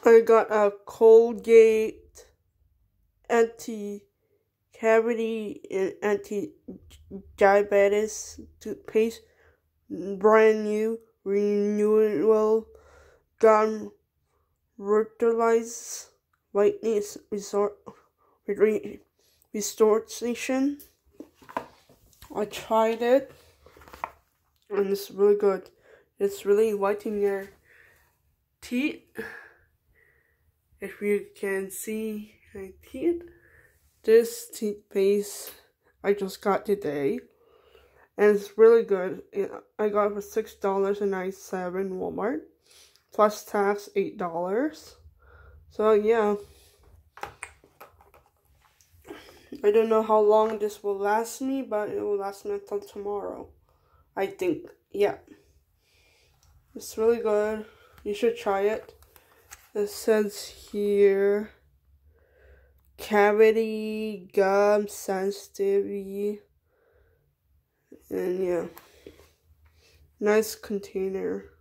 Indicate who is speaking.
Speaker 1: I got a Colgate anti-cavity and anti-diabetes toothpaste, brand new, renewal, gum, revitalize, whitening restoration. I tried it, and it's really good. It's really whitening your teeth. If you can see my teeth, this toothpaste I just got today, and it's really good. I got it for $6.97 Walmart, plus tax $8. So yeah, I don't know how long this will last me, but it will last me until tomorrow, I think. Yeah, it's really good. You should try it. It says here, cavity, gum, sensitivity, and yeah, nice container.